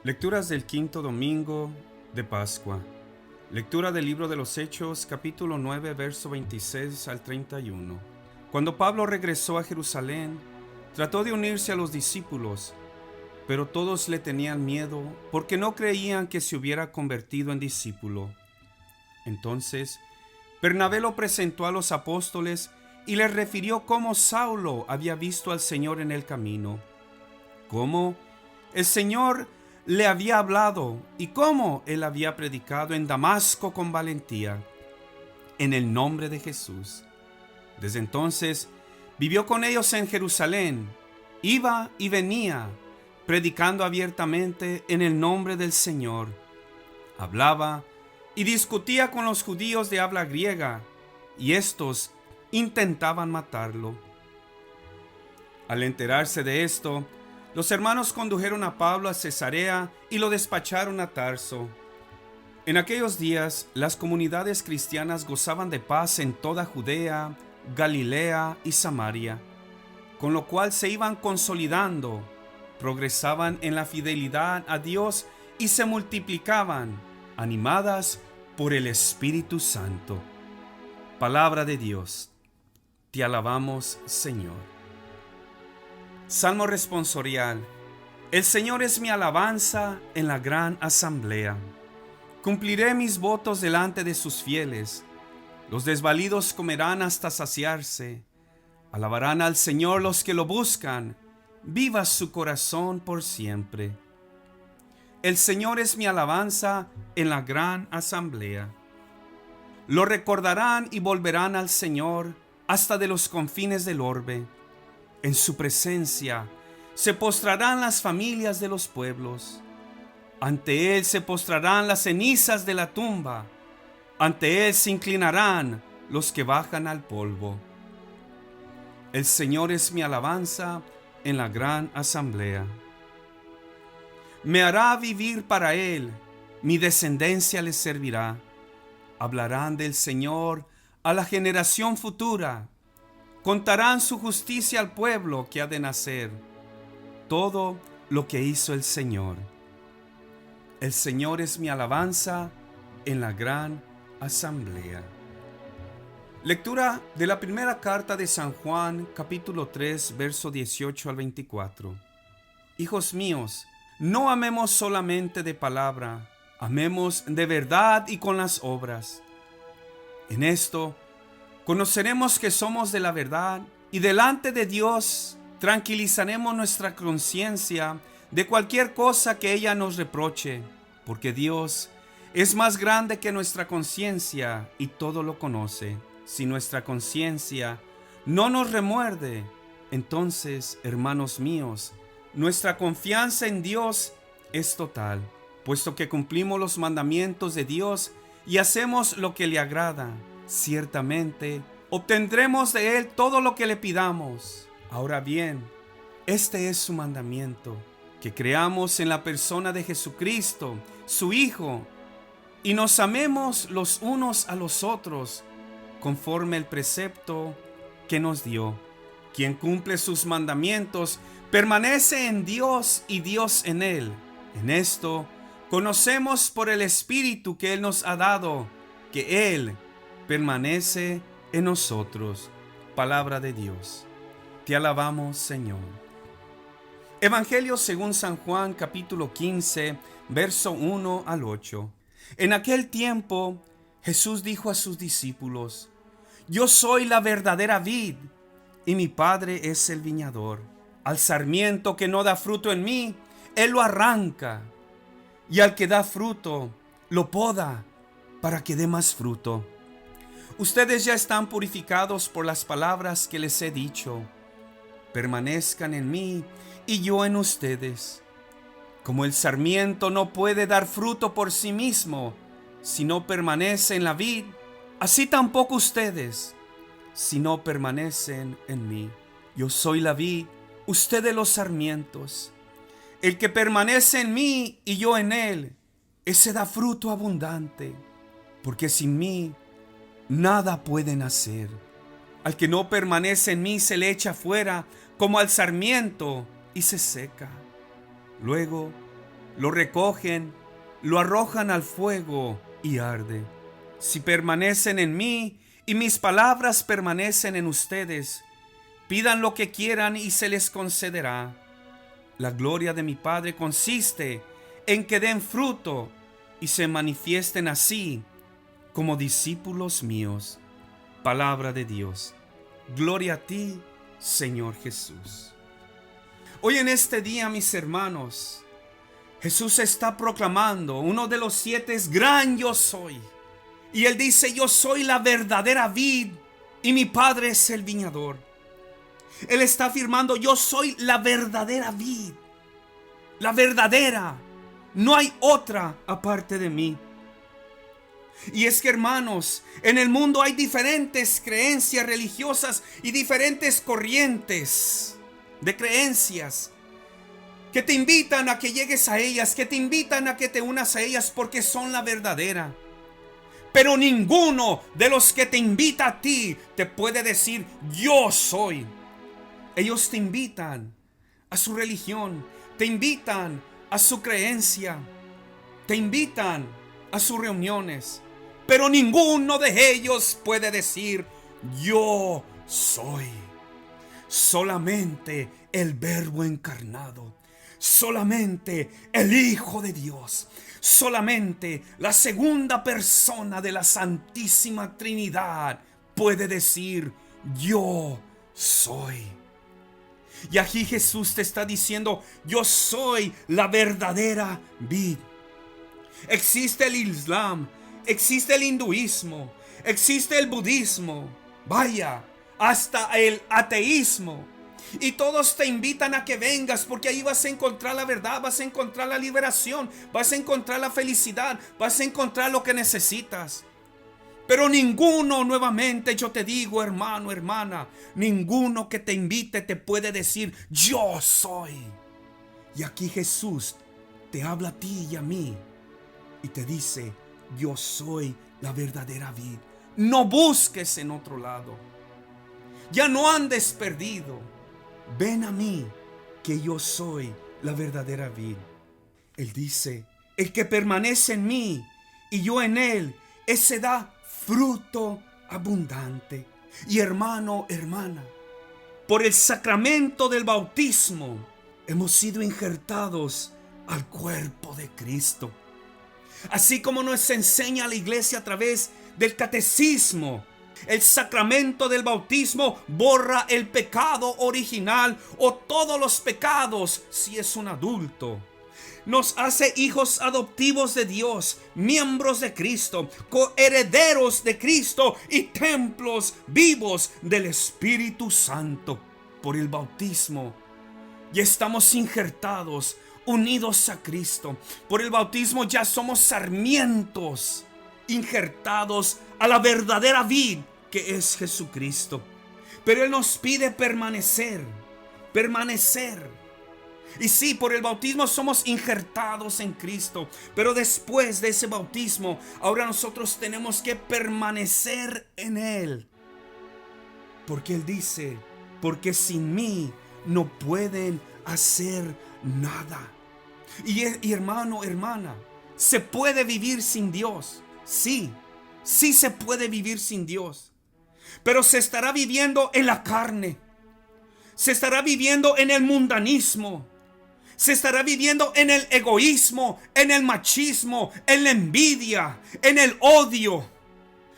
Lecturas del quinto domingo de Pascua. Lectura del libro de los Hechos, capítulo 9, verso 26 al 31. Cuando Pablo regresó a Jerusalén, trató de unirse a los discípulos, pero todos le tenían miedo porque no creían que se hubiera convertido en discípulo. Entonces, Bernabé lo presentó a los apóstoles y les refirió cómo Saulo había visto al Señor en el camino, cómo el Señor le había hablado y cómo él había predicado en Damasco con valentía, en el nombre de Jesús. Desde entonces vivió con ellos en Jerusalén, iba y venía, predicando abiertamente en el nombre del Señor. Hablaba y discutía con los judíos de habla griega, y estos intentaban matarlo. Al enterarse de esto, los hermanos condujeron a Pablo a Cesarea y lo despacharon a Tarso. En aquellos días, las comunidades cristianas gozaban de paz en toda Judea, Galilea y Samaria, con lo cual se iban consolidando, progresaban en la fidelidad a Dios y se multiplicaban, animadas por el Espíritu Santo. Palabra de Dios. Te alabamos, Señor. Salmo responsorial. El Señor es mi alabanza en la gran asamblea. Cumpliré mis votos delante de sus fieles. Los desvalidos comerán hasta saciarse. Alabarán al Señor los que lo buscan. Viva su corazón por siempre. El Señor es mi alabanza en la gran asamblea. Lo recordarán y volverán al Señor hasta de los confines del orbe. En su presencia se postrarán las familias de los pueblos. Ante Él se postrarán las cenizas de la tumba. Ante Él se inclinarán los que bajan al polvo. El Señor es mi alabanza en la gran asamblea. Me hará vivir para Él, mi descendencia le servirá. Hablarán del Señor a la generación futura. Contarán su justicia al pueblo que ha de nacer, todo lo que hizo el Señor. El Señor es mi alabanza en la gran asamblea. Lectura de la primera carta de San Juan, capítulo 3, verso 18 al 24. Hijos míos, no amemos solamente de palabra, amemos de verdad y con las obras. En esto conoceremos que somos de la verdad y delante de Dios tranquilizaremos nuestra conciencia de cualquier cosa que ella nos reproche, porque Dios es más grande que nuestra conciencia y todo lo conoce. Si nuestra conciencia no nos remuerde, entonces, hermanos míos, nuestra confianza en Dios es total, puesto que cumplimos los mandamientos de Dios y hacemos lo que le agrada. Ciertamente, obtendremos de Él todo lo que le pidamos. Ahora bien, este es su mandamiento, que creamos en la persona de Jesucristo, su Hijo, y nos amemos los unos a los otros, conforme el precepto que nos dio. Quien cumple sus mandamientos permanece en Dios y Dios en él. En esto conocemos por el Espíritu que Él nos ha dado, que Él permanece en nosotros. Palabra de Dios. Te alabamos, Señor. Evangelio según San Juan, capítulo 15, verso 1 al 8. En aquel tiempo, Jesús dijo a sus discípulos: Yo soy la verdadera vid, y mi Padre es el viñador. Al sarmiento que no da fruto en mí, Él lo arranca, y al que da fruto, lo poda, para que dé más fruto. Ustedes ya están purificados por las palabras que les he dicho. Permanezcan en mí y yo en ustedes. Como el sarmiento no puede dar fruto por sí mismo si no permanece en la vid, así tampoco ustedes si no permanecen en mí. Yo soy la vid, ustedes los sarmientos. El que permanece en mí y yo en él, ese da fruto abundante, porque sin mí nada pueden hacer. Al que no permanece en mí se le echa fuera como al sarmiento y se seca. Luego lo recogen, lo arrojan al fuego y arde. Si permanecen en mí y mis palabras permanecen en ustedes, pidan lo que quieran y se les concederá. La gloria de mi Padre consiste en que den fruto y se manifiesten así como discípulos míos. Palabra de Dios. Gloria a ti, Señor Jesús. Hoy en este día, mis hermanos, Jesús está proclamando uno de los 7 gran yo soy. Y Él dice: yo soy la verdadera vid y mi Padre es el viñador. Él está afirmando: yo soy la verdadera vid, la verdadera. No hay otra aparte de mí. Y es que, hermanos, en el mundo hay diferentes creencias religiosas y diferentes corrientes de creencias que te invitan a que llegues a ellas, que te invitan a que te unas a ellas porque son la verdadera. Pero ninguno de los que te invita a ti te puede decir: yo soy. Ellos te invitan a su religión, te invitan a su creencia, te invitan a sus reuniones, pero ninguno de ellos puede decir: yo soy. Solamente el Verbo encarnado, solamente el Hijo de Dios, solamente la segunda persona de la Santísima Trinidad puede decir: yo soy. Y aquí Jesús te está diciendo: yo soy la verdadera vid. Existe el Islam, existe el hinduismo, existe el budismo, vaya, hasta el ateísmo. Y todos te invitan a que vengas porque ahí vas a encontrar la verdad, vas a encontrar la liberación, vas a encontrar la felicidad, vas a encontrar lo que necesitas. Pero ninguno, nuevamente yo te digo, hermano, hermana, ninguno que te invite te puede decir: yo soy. Y aquí Jesús te habla a ti y a mí y te dice: yo soy la verdadera vid. No busques en otro lado. Ya no andes perdido. Ven a mí, que yo soy la verdadera vid. Él dice: el que permanece en mí y yo en él, ese da fruto abundante. Y hermano, hermana, por el sacramento del bautismo hemos sido injertados al cuerpo de Cristo. Así como nos enseña la iglesia a través del catecismo, el sacramento del bautismo borra el pecado original o todos los pecados si es un adulto. Nos hace hijos adoptivos de Dios, miembros de Cristo, coherederos de Cristo y templos vivos del Espíritu Santo. Por el bautismo ya estamos injertados, unidos a Cristo. Por el bautismo ya somos sarmientos, injertados a la verdadera vid que es Jesucristo. Pero Él nos pide permanecer. Y sí, por el bautismo somos injertados en Cristo, pero después de ese bautismo, ahora nosotros tenemos que permanecer en Él. Porque Él dice: porque sin mí no pueden hacer nada. Y hermano, hermana, ¿se puede vivir sin Dios? Sí se puede vivir sin Dios. Pero se estará viviendo en la carne. Se estará viviendo en el mundanismo. Se estará viviendo en el egoísmo, en el machismo, en la envidia, en el odio.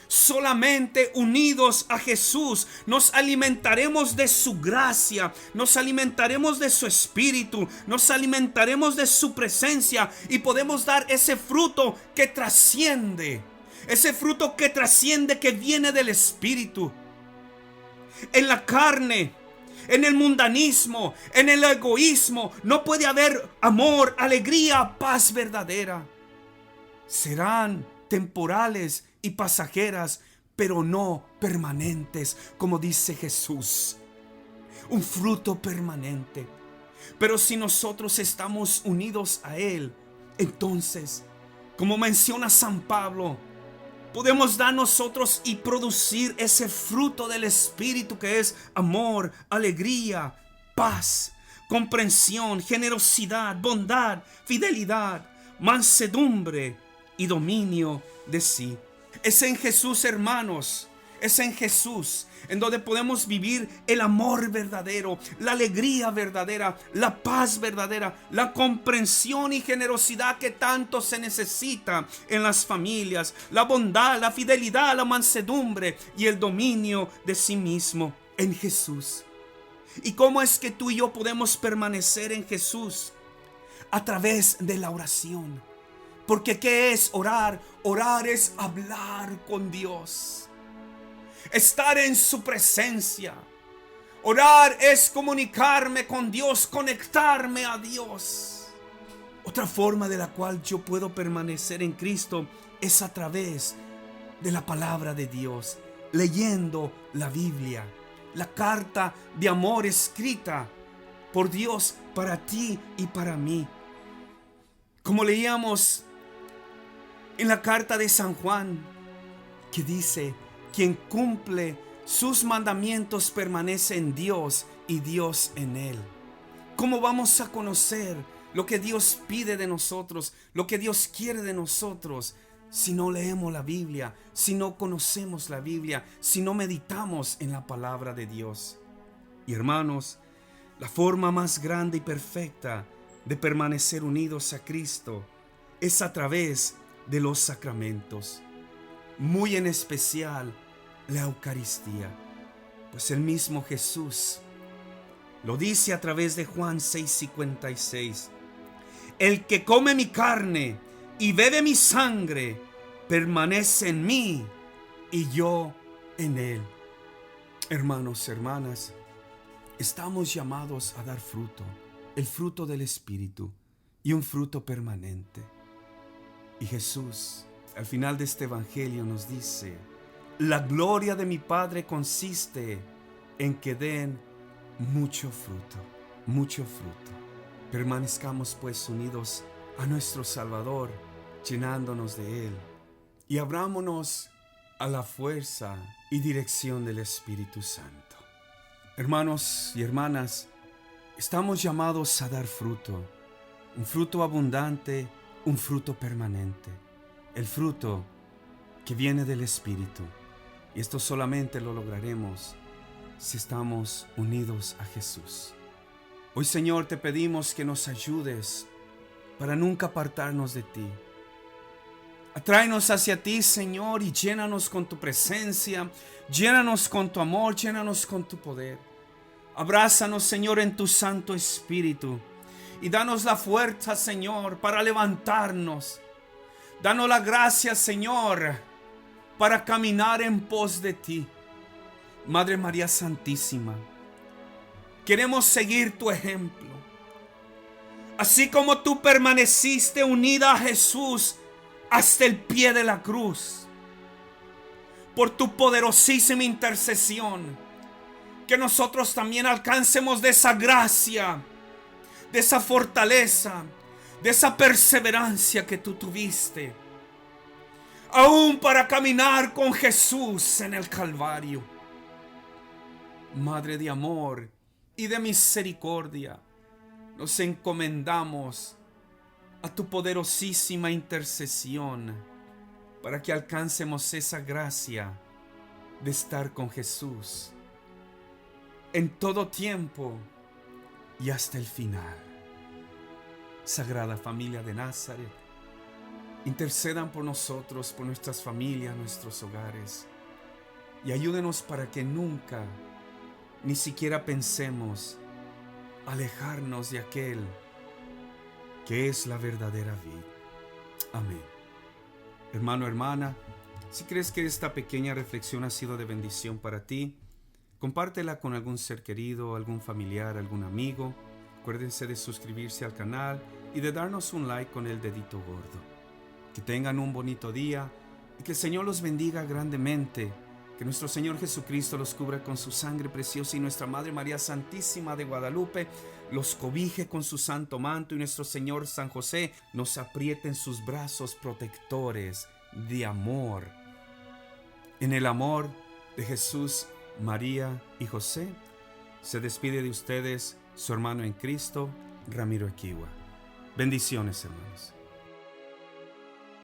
Solamente unidos a Jesús nos alimentaremos de su gracia, nos alimentaremos de su espíritu, nos alimentaremos de su presencia y podemos dar ese fruto que trasciende, que viene del espíritu. En la carne, en el mundanismo, en el egoísmo, no puede haber amor, alegría, paz verdadera. Serán temporales y pasajeras, pero no permanentes, como dice Jesús. Un fruto permanente. Pero si nosotros estamos unidos a Él, entonces, como menciona San Pablo, podemos dar nosotros y producir ese fruto del Espíritu que es amor, alegría, paz. comprensión, generosidad, bondad, fidelidad, mansedumbre y dominio de sí. Es en Jesús, hermanos, es en Jesús en donde podemos vivir el amor verdadero, la alegría verdadera, la paz verdadera, la comprensión y generosidad que tanto se necesita en las familias, la bondad, la fidelidad, la mansedumbre y el dominio de sí mismo en Jesús. ¿Y cómo es que tú y yo podemos permanecer en Jesús? A través de la oración. Porque ¿qué es orar? Orar es hablar con Dios. Estar en su presencia. Orar es comunicarme con Dios, conectarme a Dios. Otra forma de la cual yo puedo permanecer en Cristo es a través de la palabra de Dios, leyendo la Biblia, la carta de amor escrita por Dios para ti y para mí. Como leíamos en la carta de San Juan, que dice: quien cumple sus mandamientos permanece en Dios y Dios en él. ¿Cómo vamos a conocer lo que Dios pide de nosotros, lo que Dios quiere de nosotros, si no leemos la Biblia, si no conocemos la Biblia, si no meditamos en la palabra de Dios? Y hermanos, la forma más grande y perfecta de permanecer unidos a Cristo es a través de los sacramentos, muy en especial la Eucaristía. Pues el mismo Jesús lo dice a través de Juan 6:56. El que come mi carne y bebe mi sangre permanece en mí y yo en él. Hermanos, hermanas, estamos llamados a dar fruto, el fruto del Espíritu, y un fruto permanente. Y Jesús, al final de este evangelio, nos dice: la gloria de mi Padre consiste en que den mucho fruto, mucho fruto. Permanezcamos pues unidos a nuestro Salvador, llenándonos de Él, y abrámonos a la fuerza y dirección del Espíritu Santo. Hermanos y hermanas, estamos llamados a dar fruto, un fruto abundante, un fruto permanente, el fruto que viene del Espíritu. Y esto solamente lo lograremos si estamos unidos a Jesús. Hoy, Señor, te pedimos que nos ayudes para nunca apartarnos de ti. Atráenos hacia ti, Señor, y llénanos con tu presencia, llénanos con tu amor, llénanos con tu poder. Abrázanos, Señor, en tu Santo Espíritu y danos la fuerza, Señor, para levantarnos. Danos la gracia, Señor, para caminar en pos de ti. Madre María Santísima, queremos seguir tu ejemplo. Así como tú permaneciste unida a Jesús hasta el pie de la cruz, por tu poderosísima intercesión, que nosotros también alcancemos de esa gracia, de esa fortaleza, de esa perseverancia que tú tuviste, aún para caminar con Jesús en el Calvario. Madre de amor y de misericordia, nos encomendamos a tu poderosísima intercesión para que alcancemos esa gracia de estar con Jesús en todo tiempo y hasta el final. Sagrada Familia de Nazaret, intercedan por nosotros, por nuestras familias, nuestros hogares, y ayúdenos para que nunca, ni siquiera pensemos alejarnos de aquel que es la verdadera vida. Amén. Hermano, hermana, si crees que esta pequeña reflexión ha sido de bendición para ti, compártela con algún ser querido, algún familiar, algún amigo. Acuérdense de suscribirse al canal y de darnos un like con el dedito gordo. Que tengan un bonito día y que el Señor los bendiga grandemente. Que nuestro Señor Jesucristo los cubra con su sangre preciosa y nuestra Madre María Santísima de Guadalupe los cobije con su santo manto, y nuestro Señor San José nos apriete en sus brazos protectores de amor. En el amor de Jesús, María y José, se despide de ustedes Su hermano en Cristo, Ramiro Equiwa. Bendiciones, hermanos.